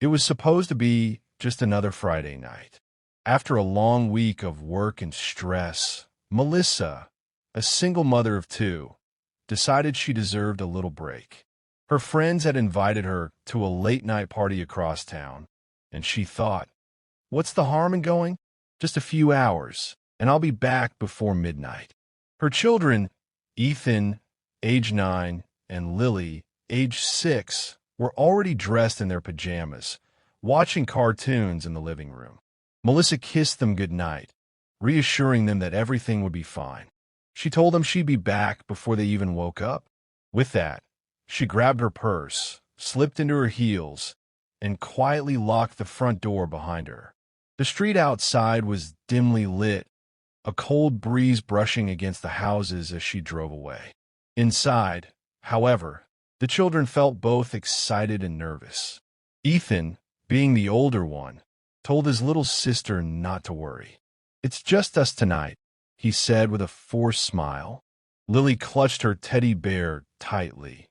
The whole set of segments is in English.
It was supposed to be just another Friday night. After a long week of work and stress, Melissa, a single mother of two, decided she deserved a little break. Her friends had invited her to a late-night party across town, and she thought, what's the harm in going? Just a few hours, and I'll be back before midnight. Her children, Ethan, age 9, and Lily, age 6, were already dressed in their pajamas, watching cartoons in the living room. Melissa kissed them goodnight, reassuring them that everything would be fine. She told them she'd be back before they even woke up. With that, she grabbed her purse, slipped into her heels, and quietly locked the front door behind her. The street outside was dimly lit, a cold breeze brushing against the houses as she drove away. Inside, however, the children felt both excited and nervous. Ethan, being the older one, told his little sister not to worry. "It's just us tonight," he said with a forced smile. Lily clutched her teddy bear tightly,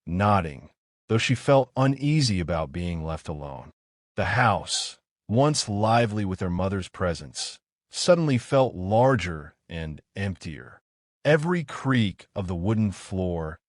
nodding, though she felt uneasy about being left alone. The house, once lively with her mother's presence, suddenly felt larger and emptier. Every creak of the wooden floor,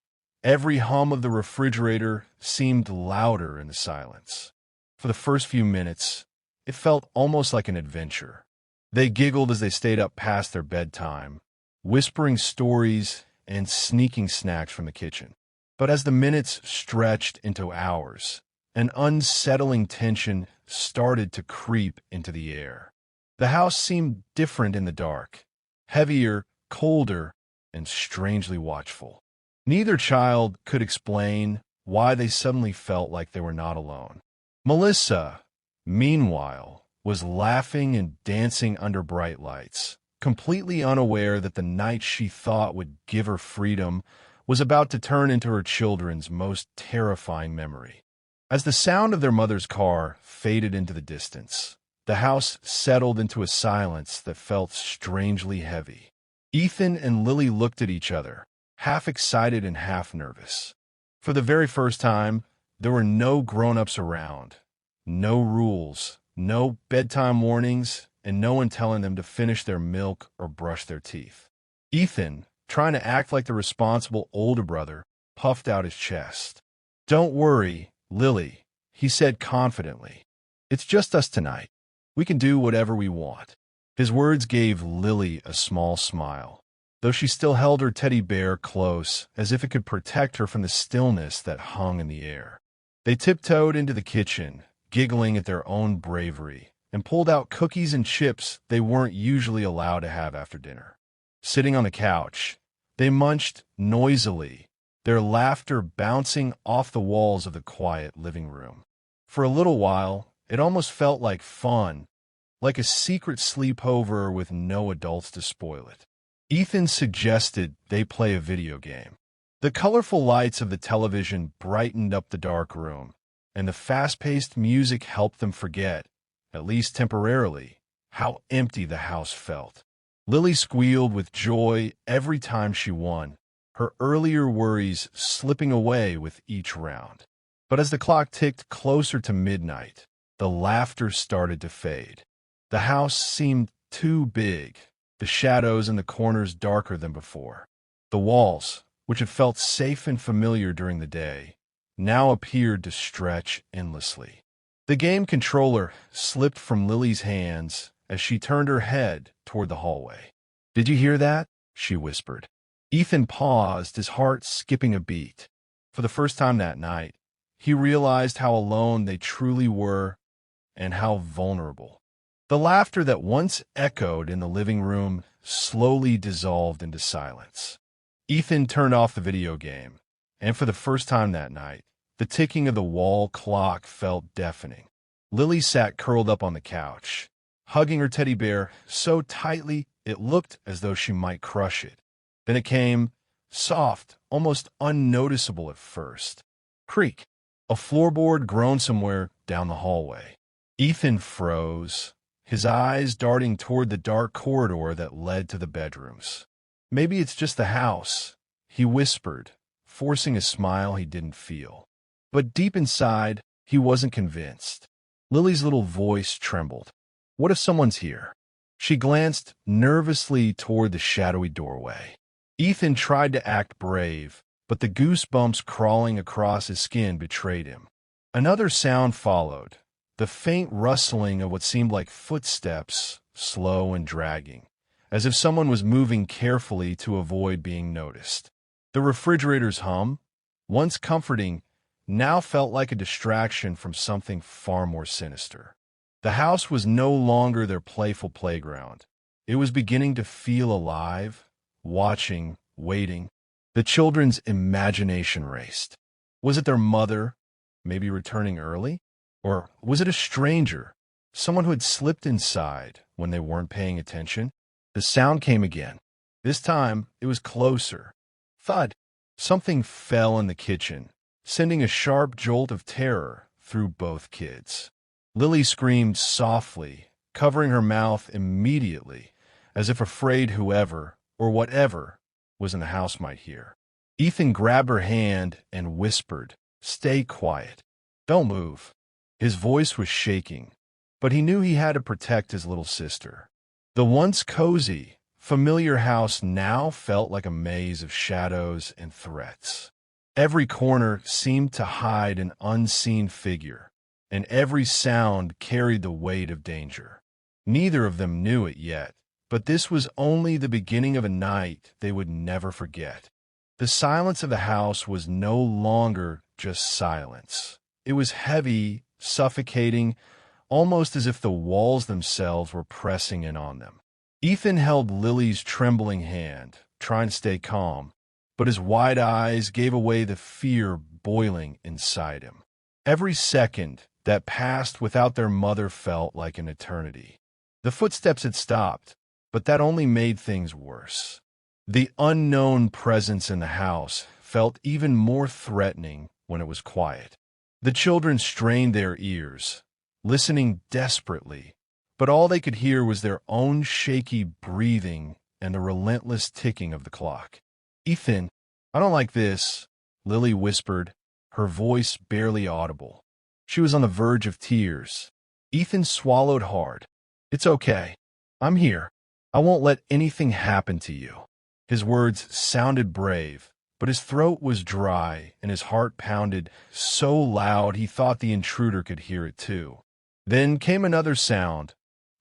every hum of the refrigerator seemed louder in the silence. For the first few minutes, it felt almost like an adventure. They giggled as they stayed up past their bedtime, whispering stories and sneaking snacks from the kitchen. But as the minutes stretched into hours, an unsettling tension started to creep into the air. The house seemed different in the dark, heavier, colder, and strangely watchful. Neither child could explain why they suddenly felt like they were not alone. Melissa, meanwhile, was laughing and dancing under bright lights, completely unaware that the night she thought would give her freedom was about to turn into her children's most terrifying memory. As the sound of their mother's car faded into the distance, the house settled into a silence that felt strangely heavy. Ethan and Lily looked at each other, half excited and half nervous. For the very first time, there were no grown-ups around, no rules, no bedtime warnings, and no one telling them to finish their milk or brush their teeth. Ethan, trying to act like the responsible older brother, puffed out his chest. "Don't worry, Lily," he said confidently. "It's just us tonight. We can do whatever we want." His words gave Lily a small smile, though she still held her teddy bear close as if it could protect her from the stillness that hung in the air. They tiptoed into the kitchen, giggling at their own bravery, and pulled out cookies and chips they weren't usually allowed to have after dinner. Sitting on the couch, they munched noisily, their laughter bouncing off the walls of the quiet living room. For a little while, it almost felt like fun, like a secret sleepover with no adults to spoil it. Ethan suggested they play a video game. The colorful lights of the television brightened up the dark room, and the fast-paced music helped them forget, at least temporarily, how empty the house felt. Lily squealed with joy every time she won, her earlier worries slipping away with each round. But as the clock ticked closer to midnight, the laughter started to fade. The house seemed too big, the shadows in the corners darker than before. The walls, which had felt safe and familiar during the day, now appeared to stretch endlessly. The game controller slipped from Lily's hands as she turned her head toward the hallway. "Did you hear that?" she whispered. Ethan paused, his heart skipping a beat. For the first time that night, he realized how alone they truly were and how vulnerable. The laughter that once echoed in the living room slowly dissolved into silence. Ethan turned off the video game, and for the first time that night, the ticking of the wall clock felt deafening. Lily sat curled up on the couch, hugging her teddy bear so tightly it looked as though she might crush it. Then it came, soft, almost unnoticeable at first. Creak. A floorboard groaned somewhere down the hallway. Ethan froze, his eyes darting toward the dark corridor that led to the bedrooms. "Maybe it's just the house," he whispered, forcing a smile he didn't feel. But deep inside, He wasn't convinced. Lily's little voice trembled. What if someone's here? She glanced nervously toward the shadowy doorway. Ethan tried to act brave, but the goosebumps crawling across his skin betrayed him. Another sound followed, the faint rustling of what seemed like footsteps, slow and dragging, as if someone was moving carefully to avoid being noticed. The refrigerator's hum, once comforting, now felt like a distraction from something far more sinister. The house was no longer their playful playground. It was beginning to feel alive, watching, waiting. The children's imagination raced. Was it their mother, maybe returning early? Or was it a stranger, someone who had slipped inside when they weren't paying attention? The sound came again. This time, it was closer. Thud! Something fell in the kitchen, sending a sharp jolt of terror through both kids. Lily screamed softly, covering her mouth immediately, as if afraid whoever, or whatever, was in the house might hear. Ethan grabbed her hand and whispered, "Stay quiet. Don't move." His voice was shaking, but he knew he had to protect his little sister. The once cozy, familiar house now felt like a maze of shadows and threats. Every corner seemed to hide an unseen figure, and every sound carried the weight of danger. Neither of them knew it yet, but this was only the beginning of a night they would never forget. The silence of the house was no longer just silence. It was heavy, suffocating, almost as if the walls themselves were pressing in on them. Ethan held Lily's trembling hand, trying to stay calm, but his wide eyes gave away the fear boiling inside him. Every second that passed without their mother felt like an eternity. The footsteps had stopped, but that only made things worse. The unknown presence in the house felt even more threatening when it was quiet. The children strained their ears, listening desperately, but all they could hear was their own shaky breathing and the relentless ticking of the clock. "Ethan, I don't like this," Lily whispered, her voice barely audible. She was on the verge of tears. Ethan swallowed hard. "It's okay. I'm here. I won't let anything happen to you." His words sounded brave, but his throat was dry and his heart pounded so loud he thought the intruder could hear it too. Then came another sound,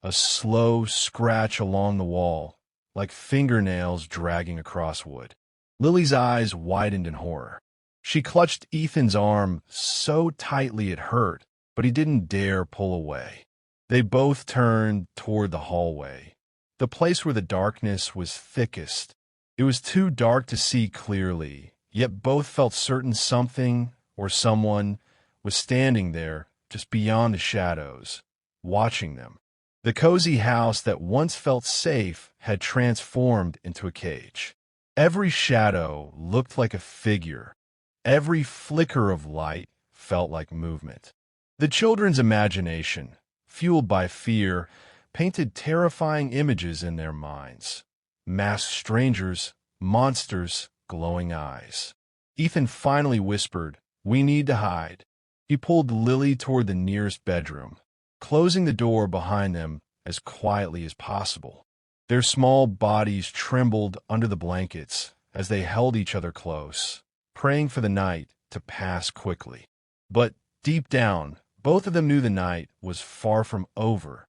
a slow scratch along the wall, like fingernails dragging across wood. Lily's eyes widened in horror. She clutched Ethan's arm so tightly it hurt, but he didn't dare pull away. They both turned toward the hallway, the place where the darkness was thickest. It was too dark to see clearly, yet both felt certain something or someone was standing there just beyond the shadows, watching them. The cozy house that once felt safe had transformed into a cage. Every shadow looked like a figure. Every flicker of light felt like movement. The children's imagination, fueled by fear, painted terrifying images in their minds. Masked strangers, monsters, glowing eyes. Ethan finally whispered, "We need to hide." He pulled Lily toward the nearest bedroom, closing the door behind them as quietly as possible. Their small bodies trembled under the blankets as they held each other close, praying for the night to pass quickly. But deep down, both of them knew the night was far from over.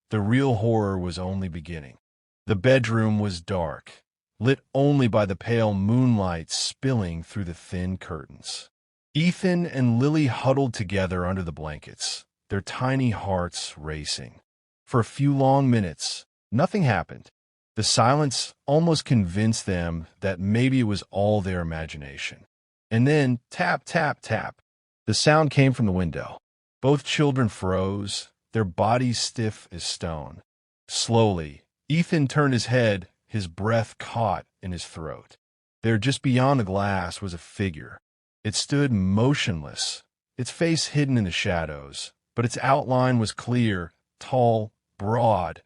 The real horror was only beginning. The bedroom was dark, lit only by the pale moonlight spilling through the thin curtains. Ethan and Lily huddled together under the blankets, their tiny hearts racing. For a few long minutes, nothing happened. The silence almost convinced them that maybe it was all their imagination. And then, tap, tap, tap. The sound came from the window. Both children froze, their bodies stiff as stone. Slowly, Ethan turned his head, his breath caught in his throat. There, just beyond the glass, was a figure. It stood motionless, its face hidden in the shadows, but its outline was clear, tall, broad,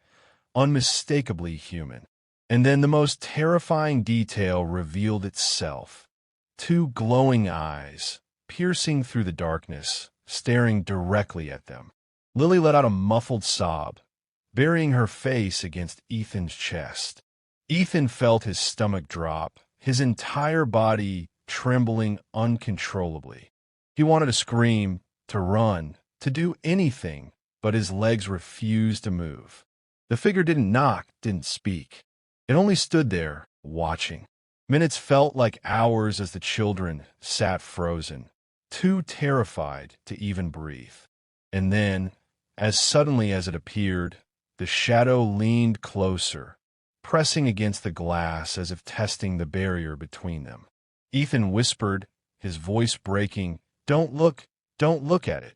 unmistakably human. And then the most terrifying detail revealed itself. Two glowing eyes, piercing through the darkness, staring directly at them. Lily let out a muffled sob, burying her face against Ethan's chest. Ethan felt his stomach drop, his entire body trembling uncontrollably. He wanted to scream, to run, to do anything, but his legs refused to move. The figure didn't knock, didn't speak. It only stood there, watching. Minutes felt like hours as the children sat frozen, too terrified to even breathe. And then, as suddenly as it appeared, the shadow leaned closer, pressing against the glass as if testing the barrier between them. Ethan whispered, his voice breaking, don't look at it."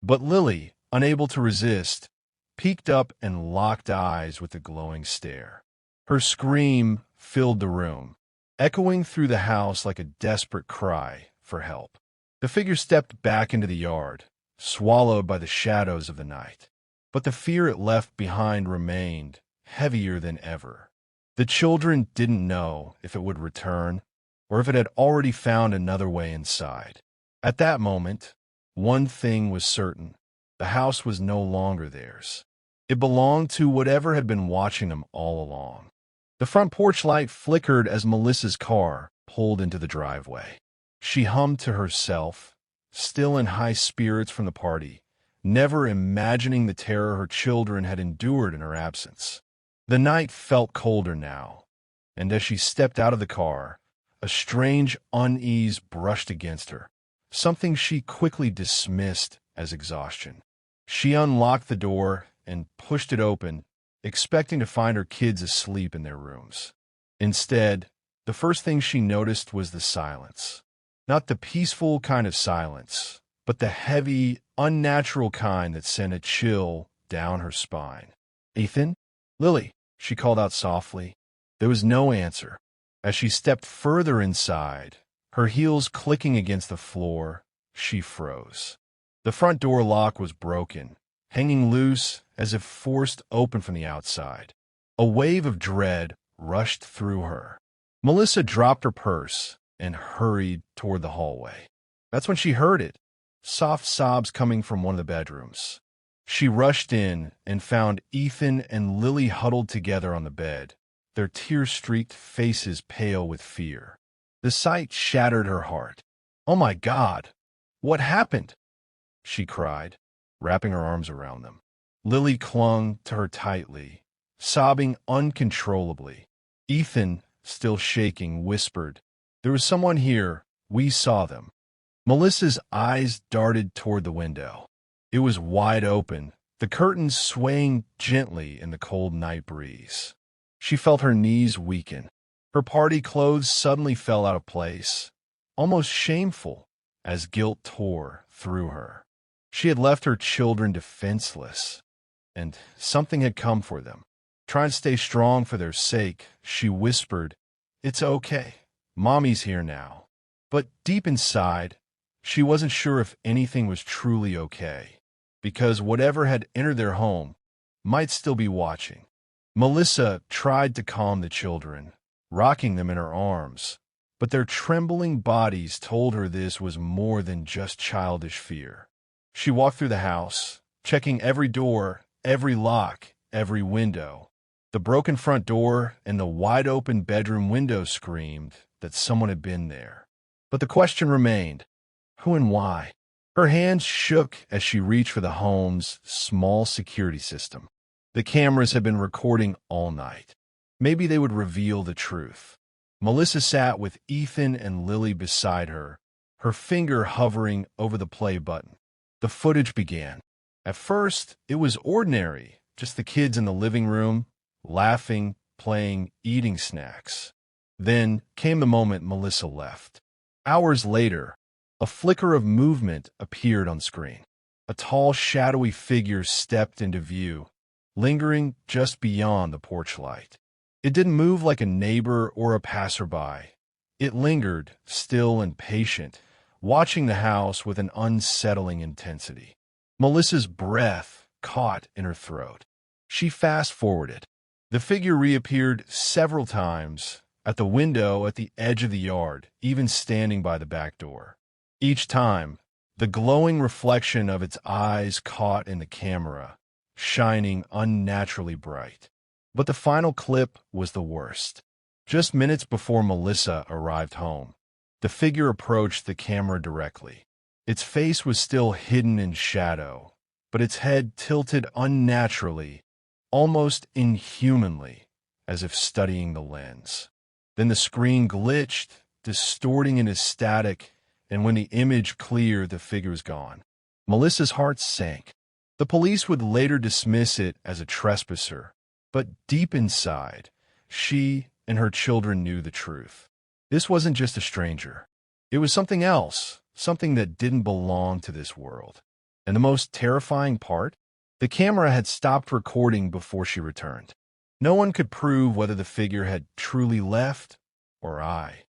But Lily, unable to resist, peeked up and locked eyes with the glowing stare. Her scream filled the room, echoing through the house like a desperate cry for help. The figure stepped back into the yard, swallowed by the shadows of the night. But the fear it left behind remained, heavier than ever. The children didn't know if it would return, or if it had already found another way inside. At that moment, one thing was certain. The house was no longer theirs. It belonged to whatever had been watching them all along. The front porch light flickered as Melissa's car pulled into the driveway. She hummed to herself, still in high spirits from the party, never imagining the terror her children had endured in her absence. The night felt colder now, and as she stepped out of the car, a strange unease brushed against her, something she quickly dismissed as exhaustion. She unlocked the door and pushed it open, expecting to find her kids asleep in their rooms. Instead, the first thing she noticed was the silence. Not the peaceful kind of silence, but the heavy, unnatural kind that sent a chill down her spine. "Ethan? Lily," she called out softly. There was no answer. As she stepped further inside, her heels clicking against the floor, she froze. The front door lock was broken, hanging loose as if forced open from the outside. A wave of dread rushed through her. Melissa dropped her purse and hurried toward the hallway. That's when she heard it, soft sobs coming from one of the bedrooms. She rushed in and found Ethan and Lily huddled together on the bed, their tear-streaked faces pale with fear. The sight shattered her heart. "Oh my God! What happened?" she cried, wrapping her arms around them. Lily clung to her tightly, sobbing uncontrollably. Ethan, still shaking, whispered, "There was someone here. We saw them." Melissa's eyes darted toward the window. It was wide open, the curtains swaying gently in the cold night breeze. She felt her knees weaken. Her party clothes suddenly fell out of place, almost shameful, as guilt tore through her. She had left her children defenseless, and something had come for them. Trying to stay strong for their sake, she whispered, "It's okay. Mommy's here now." But deep inside, she wasn't sure if anything was truly okay, because whatever had entered their home might still be watching. Melissa tried to calm the children, rocking them in her arms, but their trembling bodies told her this was more than just childish fear. She walked through the house, checking every door, every lock, every window. The broken front door and the wide-open bedroom window screamed that someone had been there. But the question remained, who and why? Her hands shook as she reached for the home's small security system. The cameras had been recording all night. Maybe they would reveal the truth. Melissa sat with Ethan and Lily beside her, her finger hovering over the play button. The footage began. At first, it was ordinary, just the kids in the living room, laughing, playing, eating snacks. Then came the moment Melissa left. Hours later, a flicker of movement appeared on screen. A tall, shadowy figure stepped into view, lingering just beyond the porch light. It didn't move like a neighbor or a passerby. It lingered, still and patient, watching the house with an unsettling intensity. Melissa's breath caught in her throat. She fast-forwarded. The figure reappeared several times, at the window at the edge of the yard, even standing by the back door. Each time, the glowing reflection of its eyes caught in the camera, shining unnaturally bright. But the final clip was the worst. Just minutes before Melissa arrived home, the figure approached the camera directly. Its face was still hidden in shadow, but its head tilted unnaturally, almost inhumanly, as if studying the lens. Then the screen glitched, distorting into static, and when the image cleared, the figure was gone. Melissa's heart sank. The police would later dismiss it as a trespasser, but deep inside, she and her children knew the truth. This wasn't just a stranger. It was something else, something that didn't belong to this world. And the most terrifying part? The camera had stopped recording before she returned. No one could prove whether the figure had truly left or I.